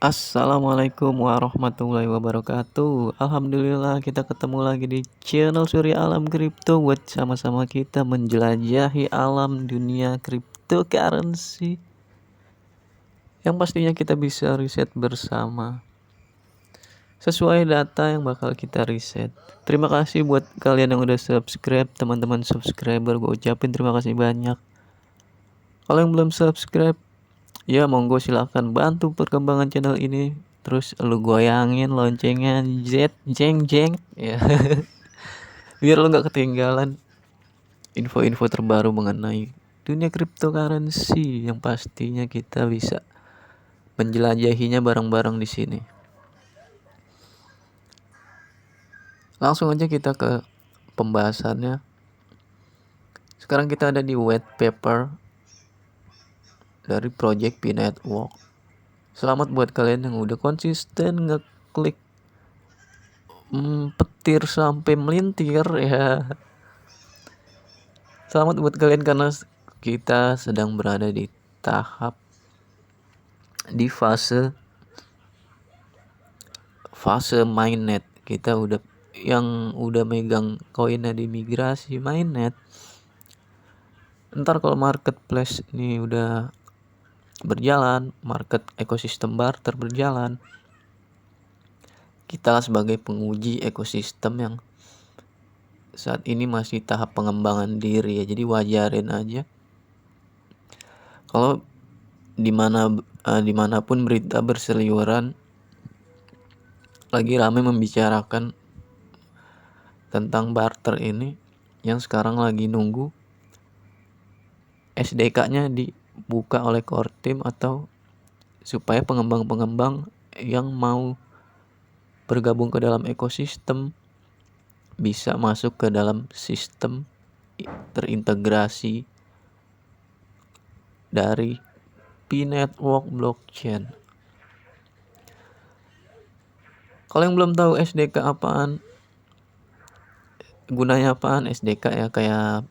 Assalamualaikum warahmatullahi wabarakatuh. Alhamdulillah kita ketemu lagi di channel Surya Alam Kripto buat sama-sama kita menjelajahi alam dunia cryptocurrency yang pastinya kita bisa riset bersama sesuai data yang bakal kita riset. Terima kasih buat kalian yang udah subscribe, teman-teman subscriber, gue ucapin terima kasih banyak. Kalau yang belum subscribe, ya monggo silahkan bantu perkembangan channel ini. Terus lu goyangin loncengnya jeng jeng ya. Biar lu nggak ketinggalan info-info terbaru mengenai dunia cryptocurrency yang pastinya kita bisa menjelajahinya bareng-bareng di sini. Langsung aja kita ke pembahasannya. Sekarang kita ada di white paper dari Project P Network. Selamat buat kalian yang udah konsisten ngeklik petir sampai melintir ya. Selamat buat kalian karena kita sedang berada di fase mainnet. Kita udah megang koinnya di migrasi mainnet. Ntar kalau marketplace ini udah berjalan, market ekosistem barter berjalan, kita sebagai penguji ekosistem yang saat ini masih tahap pengembangan diri ya, jadi wajarin aja kalau dimanapun berita berseliweran lagi ramai membicarakan tentang barter ini, yang sekarang lagi nunggu SDK-nya dibuka oleh core team atau supaya pengembang-pengembang yang mau bergabung ke dalam ekosistem bisa masuk ke dalam sistem terintegrasi dari P Network blockchain. Kalau yang belum tahu SDK apaan, gunanya apaan SDK ya, kayak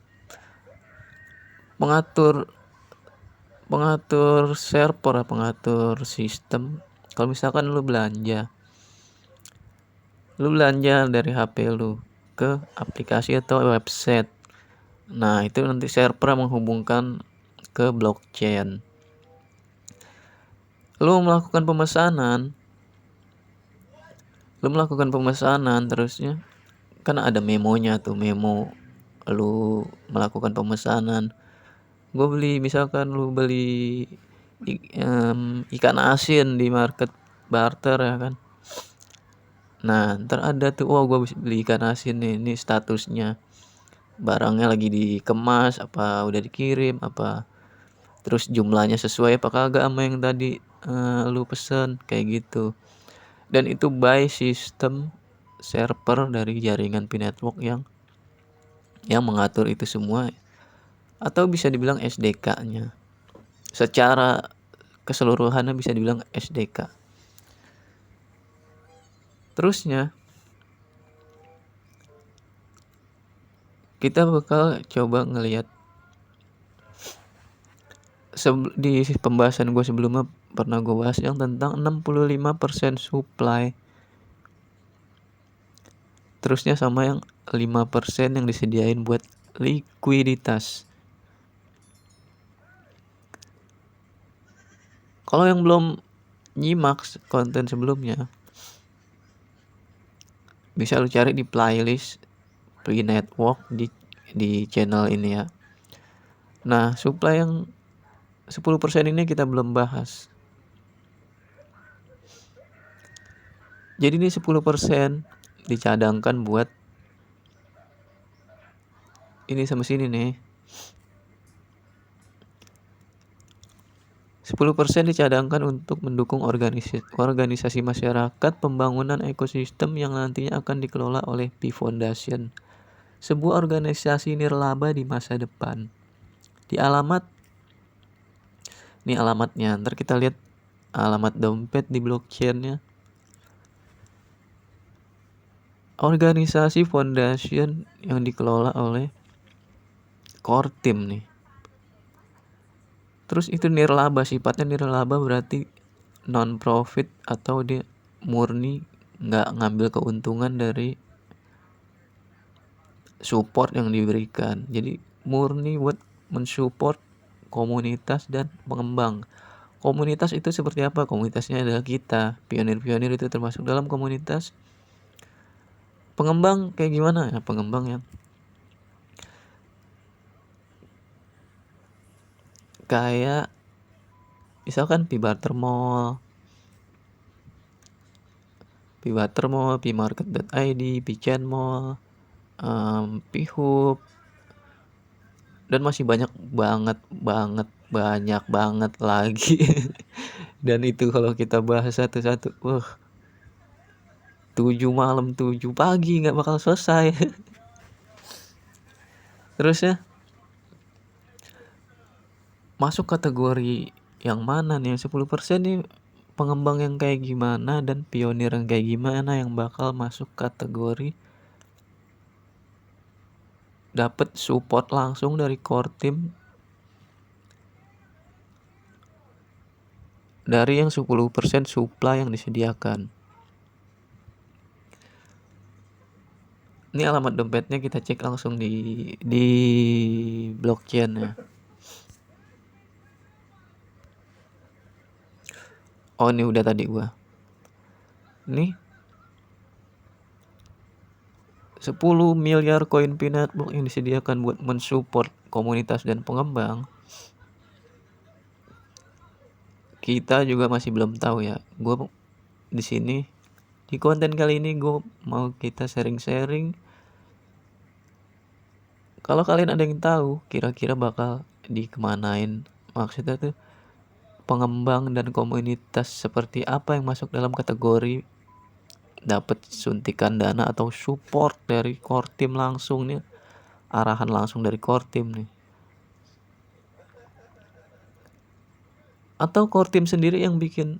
pengatur server, pengatur sistem. Kalau misalkan lu belanja dari HP lu ke aplikasi atau website, nah itu nanti server menghubungkan ke blockchain. Lu melakukan pemesanan terusnya kan ada memonya tuh, memo lu melakukan pemesanan. Misalkan lu beli ikan asin di market barter ya kan. Nah ntar ada tuh, gue beli ikan asin nih, ini statusnya barangnya lagi dikemas apa udah dikirim apa, terus jumlahnya sesuai apa kagak sama yang tadi lu pesen, kayak gitu. Dan itu by sistem server dari jaringan P Network yang mengatur itu semua, atau bisa dibilang SDK-nya. Secara keseluruhannya bisa dibilang SDK. Terusnya kita bakal coba ngelihat di pembahasan gue sebelumnya pernah gue bahas yang tentang 65% supply. Terusnya sama yang 5% yang disediain buat likuiditas. Kalau yang belum nyimak konten sebelumnya, bisa lu cari di playlist P Network di channel ini ya. Nah, supply yang 10% ini kita belum bahas. Jadi ini 10% dicadangkan buat ini sama sini nih. 10% dicadangkan untuk mendukung organisasi masyarakat pembangunan ekosistem yang nantinya akan dikelola oleh P Foundation, sebuah organisasi nirlaba di masa depan. Ini alamatnya, ntar kita lihat alamat dompet di blockchainnya. Organisasi foundation yang dikelola oleh core team nih. Terus itu nirlaba, sifatnya nirlaba berarti non profit atau dia murni nggak ngambil keuntungan dari support yang diberikan. Jadi murni buat mensupport komunitas dan pengembang. Komunitas itu seperti apa? Komunitasnya adalah kita, pionir-pionir itu termasuk dalam komunitas. Pengembang kayak gimana ya? Pengembang yang kayak misalkan P-Barter Mall, P-Market.id, P-Chain Mall, P-Hub, dan masih banyak banget lagi. Dan itu kalau kita bahas satu-satu, 7 malam 7 pagi nggak bakal selesai. Terus ya, masuk kategori yang mana nih? 10% nih pengembang yang kayak gimana dan pionir yang kayak gimana yang bakal masuk kategori dapat support langsung dari core team dari yang 10% supply yang disediakan. Ini alamat dompetnya kita cek langsung di blockchain ya. Oh, ini udah tadi gua. Nih 10 miliar koin P-Network yang disediakan buat mensupport komunitas dan pengembang. Kita juga masih belum tahu ya. Gue di sini di konten kali ini gue mau kita sharing-sharing. Kalau kalian ada yang tahu kira-kira bakal dikemanain, maksudnya tuh pengembang dan komunitas seperti apa yang masuk dalam kategori dapat suntikan dana atau support dari core team langsung nih, arahan langsung dari core team nih, atau core team sendiri yang bikin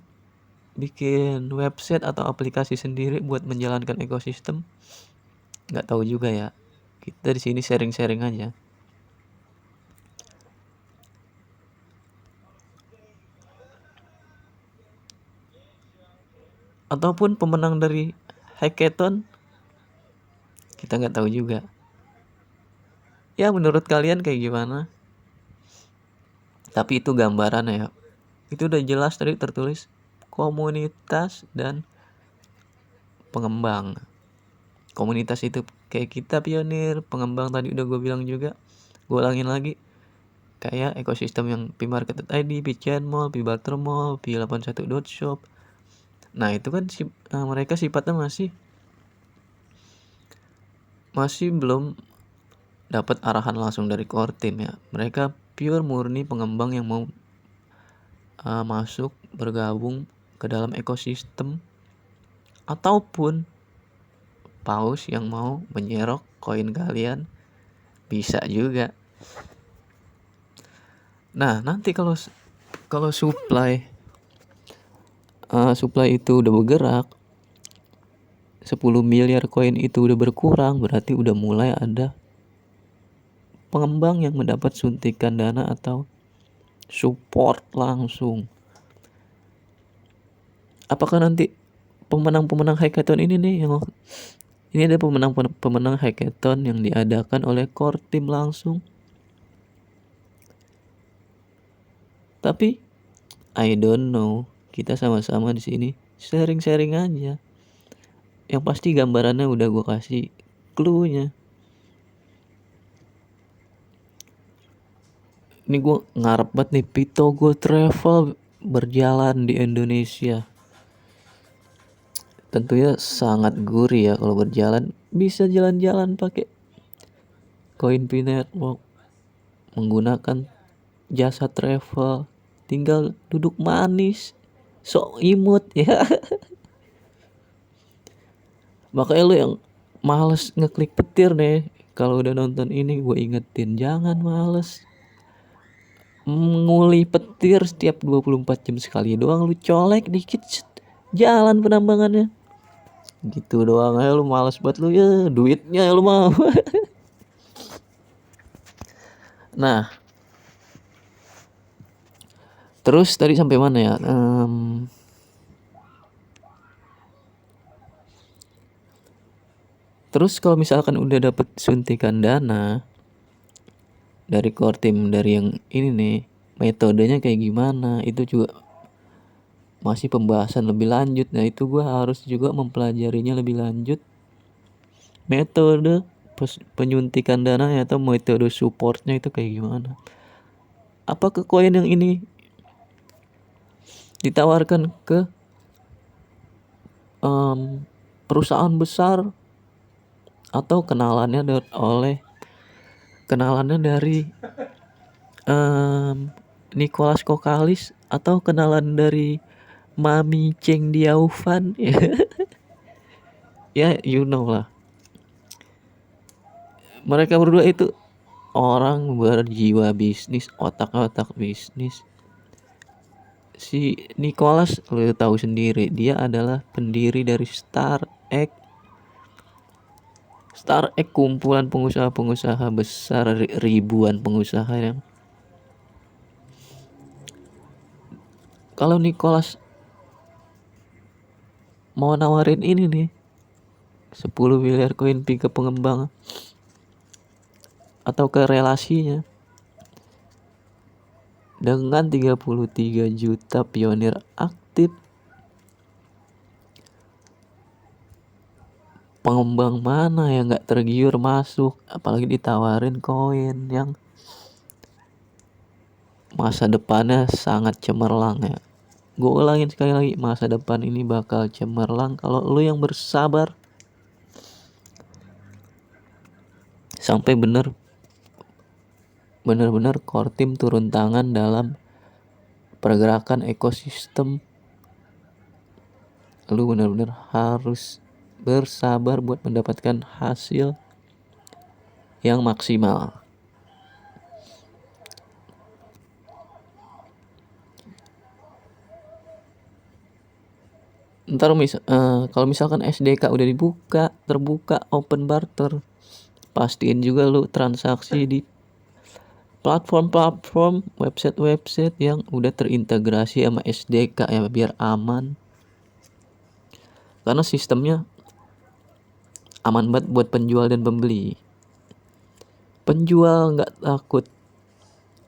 website atau aplikasi sendiri buat menjalankan ekosistem. Nggak tahu juga ya, kita di sini sharing-sharing aja. Ataupun pemenang dari hackathon, kita nggak tahu juga. Ya menurut kalian kayak gimana? Tapi itu gambaran ya. Itu udah jelas tadi tertulis komunitas dan pengembang. Komunitas itu kayak kita pionir, pengembang tadi udah gue bilang juga. Gue ulangin lagi. Kayak ekosistem yang P-Market.id, P-Chain Mall, P-Barter Mall, P81.shop. Nah itu kan mereka sifatnya masih belum dapat arahan langsung dari core team ya. Mereka pure murni pengembang yang mau masuk bergabung ke dalam ekosistem, ataupun paus yang mau menyerok koin kalian bisa juga. Nah nanti kalau supply itu udah bergerak, 10 miliar koin itu udah berkurang, berarti udah mulai ada pengembang yang mendapat suntikan dana atau support langsung. Apakah nanti pemenang hackathon ini nih yang ini ada pemenang hackathon yang diadakan oleh core team langsung. Tapi I don't know, kita sama-sama di sini sharing-sharing aja. Yang pasti gambarannya udah gue kasih clue-nya. Ini gue ngarep banget nih Pitogo Travel berjalan di Indonesia. Tentunya sangat gurih ya kalau berjalan, bisa jalan-jalan pakai koin P-Network, menggunakan jasa travel, tinggal duduk manis, sok imut ya. Makanya lu yang males ngeklik petir nih, kalau udah nonton ini gue ingetin, jangan males nguli petir setiap 24 jam sekali doang, lu colek dikit jalan penambangannya. Gitu doang aja lu males buat lu ya, duitnya lu mau. Nah terus tadi sampai mana ya? Terus kalau misalkan udah dapet suntikan dana dari core team, dari yang ini nih, metodenya kayak gimana, itu juga masih pembahasan lebih lanjut. Nah itu gue harus juga mempelajarinya lebih lanjut, metode penyuntikan dana atau metode supportnya itu kayak gimana. Apakah koin yang ini ditawarkan ke perusahaan besar atau kenalannya dari Nicholas Kokalis, atau kenalan dari Mami Cheng Diaufan. Ya you know lah, mereka berdua itu orang berjiwa bisnis, otak bisnis. Si Nicholas lo tahu sendiri, dia adalah pendiri dari StarX, kumpulan pengusaha-pengusaha besar, ribuan pengusaha yang kalau Nicholas mau nawarin ini nih 10 miliar koin Pi ke pengembang atau ke relasinya dengan 33 juta pionir aktif, pengembang mana yang gak tergiur masuk, apalagi ditawarin koin yang masa depannya sangat cemerlang ya. Gue ulangin sekali lagi, masa depan ini bakal cemerlang kalau lu yang bersabar sampai bener-bener core team turun tangan dalam pergerakan ekosistem. Lu bener-bener harus bersabar buat mendapatkan hasil yang maksimal. Ntar kalau misalkan SDK udah terbuka open barter, pastiin juga lu transaksi di platform website yang udah terintegrasi sama SDK ya, biar aman. Karena sistemnya aman banget buat penjual dan pembeli. Penjual nggak takut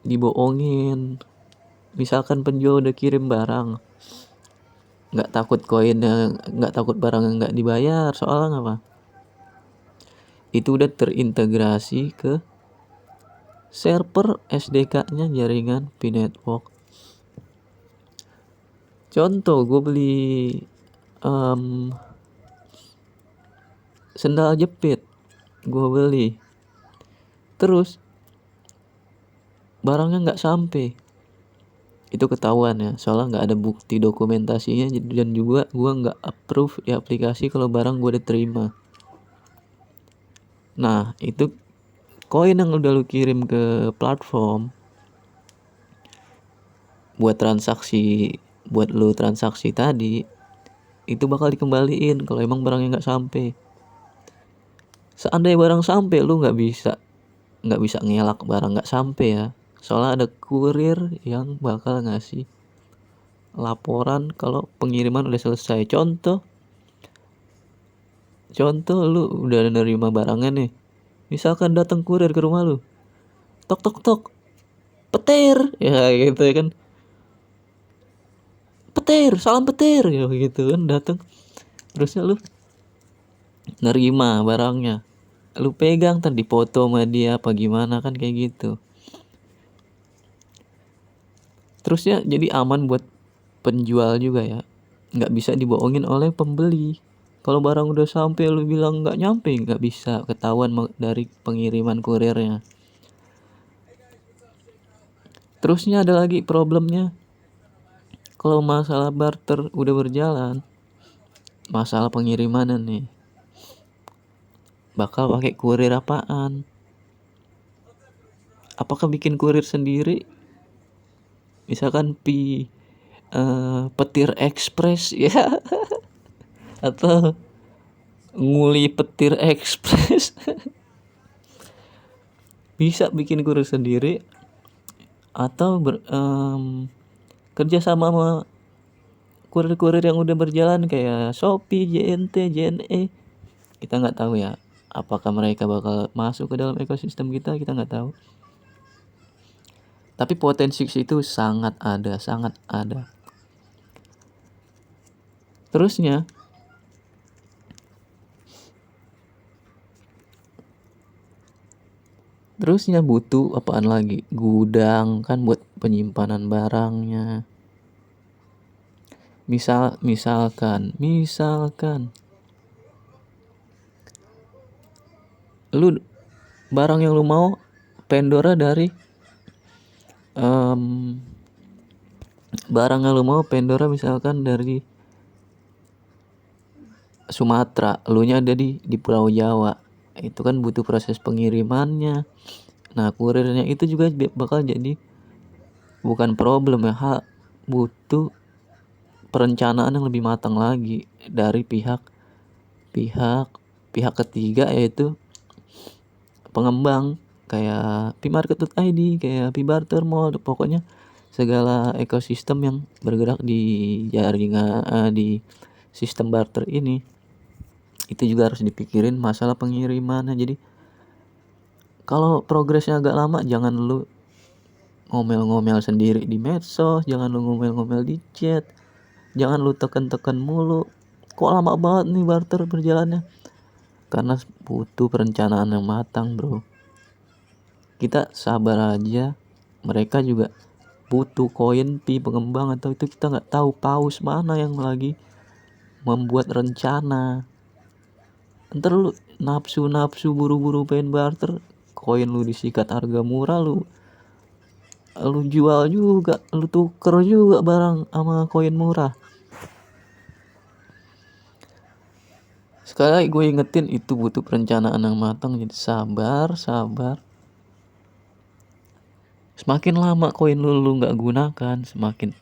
dibohongin. Misalkan penjual udah kirim barang, nggak takut koinnya, nggak takut barangnya nggak dibayar. Soalnya apa? Itu udah terintegrasi ke server SDK-nya jaringan Pi Network. Contoh, gue beli sendal jepit, gue beli, terus barangnya nggak sampai, itu ketahuan ya, soalnya nggak ada bukti dokumentasinya, dan juga gue nggak approve di aplikasi kalau barang gue udah terima. Nah itu koin yang udah lu kirim ke platform buat lu transaksi tadi, itu bakal dikembaliin kalau emang barangnya nggak sampai. Seandainya barang sampai, lu nggak bisa ngelak barang nggak sampai ya, soalnya ada kurir yang bakal ngasih laporan kalau pengiriman udah selesai. Contoh lu udah nerima barangnya nih, misalkan datang kurir ke rumah lu, tok tok tok, petir ya gitu ya kan, petir, salam petir ya gitu kan, datang terusnya lu nerima barangnya, lu pegang tadi foto sama dia apa gimana kan, kayak gitu. Terusnya jadi aman buat penjual juga ya, nggak bisa dibohongin oleh pembeli. Kalau barang udah sampai lu bilang nggak nyampe, nggak bisa ketahuan dari pengiriman kurirnya. Terusnya ada lagi problemnya, kalau masalah barter udah berjalan, masalah pengiriman nih, bakal pakai kurir apaan? Apakah bikin kurir sendiri? Misalkan petir ekspres ya, atau nguli petir ekspres. Bisa bikin kurir sendiri atau kerja sama kurir-kurir yang udah berjalan kayak Shopee, JNT, JNE, kita nggak tahu ya. Apakah mereka bakal masuk ke dalam ekosistem kita nggak tahu. Tapi potensi itu sangat ada. Terusnya butuh apaan lagi? Gudang kan buat penyimpanan barangnya. Misalkan lu barang yang lu mau Pandora dari barang yang lu mau Pandora misalkan dari Sumatera, elunya ada di Pulau Jawa. Itu kan butuh proses pengirimannya. Nah, kurirnya itu juga bakal jadi bukan problem ya, butuh perencanaan yang lebih matang lagi dari pihak ketiga, yaitu pengembang kayak pmarket.id, kayak pbarter mall, pokoknya segala ekosistem yang bergerak di jaringan di sistem barter ini. Itu juga harus dipikirin masalah pengirimannya. Jadi kalau progresnya agak lama, jangan lu ngomel-ngomel sendiri di medsos, jangan lu ngomel-ngomel di chat, jangan lu tekan-tekan mulu. Kok lama banget nih barter berjalannya? Karena butuh perencanaan yang matang, bro. Kita sabar aja. Mereka juga butuh koin pengembang, atau itu kita nggak tahu paus mana yang lagi membuat rencana. Ntar lu nafsu buru-buru pengen barter, koin lu disikat harga murah, lu jual juga, lu tuker juga barang sama koin murah. Sekali lagi gue ingetin, itu butuh perencanaan yang matang. Jadi sabar. Semakin lama koin lu nggak gunakan, semakin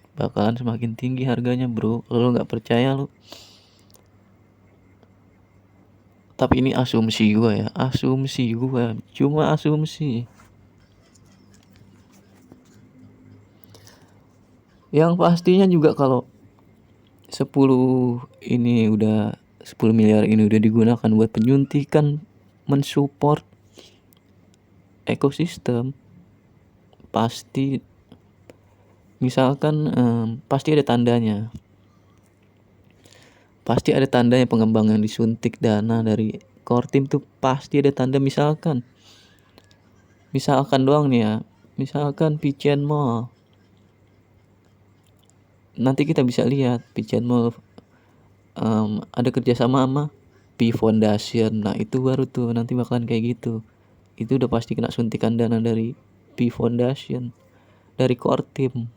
tinggi harganya, bro. Lu nggak percaya lu. Tapi ini asumsi gue ya, cuma asumsi. Yang pastinya juga kalau 10 miliar ini udah digunakan buat penyuntikan mensupport ekosistem, pasti misalkan pasti ada tandanya. Pasti ada tandanya pengembang yang disuntik dana dari core team tuh, pasti ada tanda. Misalkan doang nih ya, misalkan Pichen Mall. Nanti kita bisa lihat Pichen Mall ada kerjasama sama P Foundation. Nah itu baru tuh nanti bakalan kayak gitu. Itu udah pasti kena suntikan dana dari P Foundation, dari core team.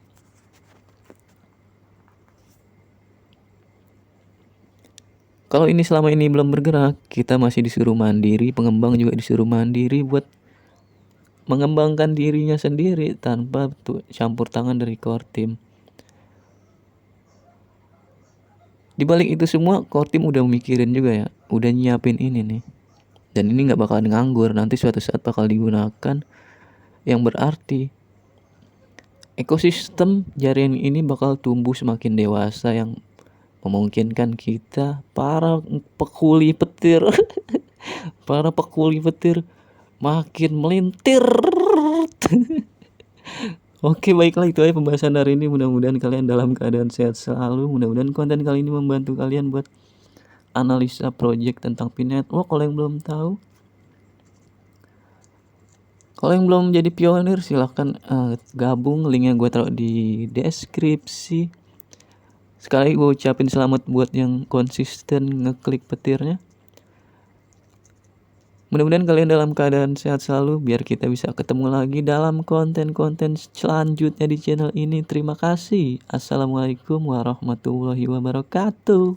Kalau ini selama ini belum bergerak, kita masih disuruh mandiri, pengembang juga disuruh mandiri buat mengembangkan dirinya sendiri tanpa campur tangan dari core team. Di balik itu semua, core team udah mikirin juga ya, udah nyiapin ini nih. Dan ini nggak bakalan nganggur, nanti suatu saat bakal digunakan, yang berarti ekosistem jaringan ini bakal tumbuh semakin dewasa, yang memungkinkan kita para pekuli petir makin melintir. Oke, baiklah, itu aja pembahasan hari ini. Mudah-mudahan kalian dalam keadaan sehat selalu. Mudah-mudahan konten kali ini membantu kalian buat analisa project tentang P-Network. Kalau yang belum tahu, kalau yang belum jadi pionir, silahkan gabung. Linknya gue taruh di deskripsi. Sekali gue ucapin selamat buat yang konsisten ngeklik petirnya. Mudah-mudahan kalian dalam keadaan sehat selalu, biar kita bisa ketemu lagi dalam konten-konten selanjutnya di channel ini. Terima kasih. Assalamualaikum warahmatullahi wabarakatuh.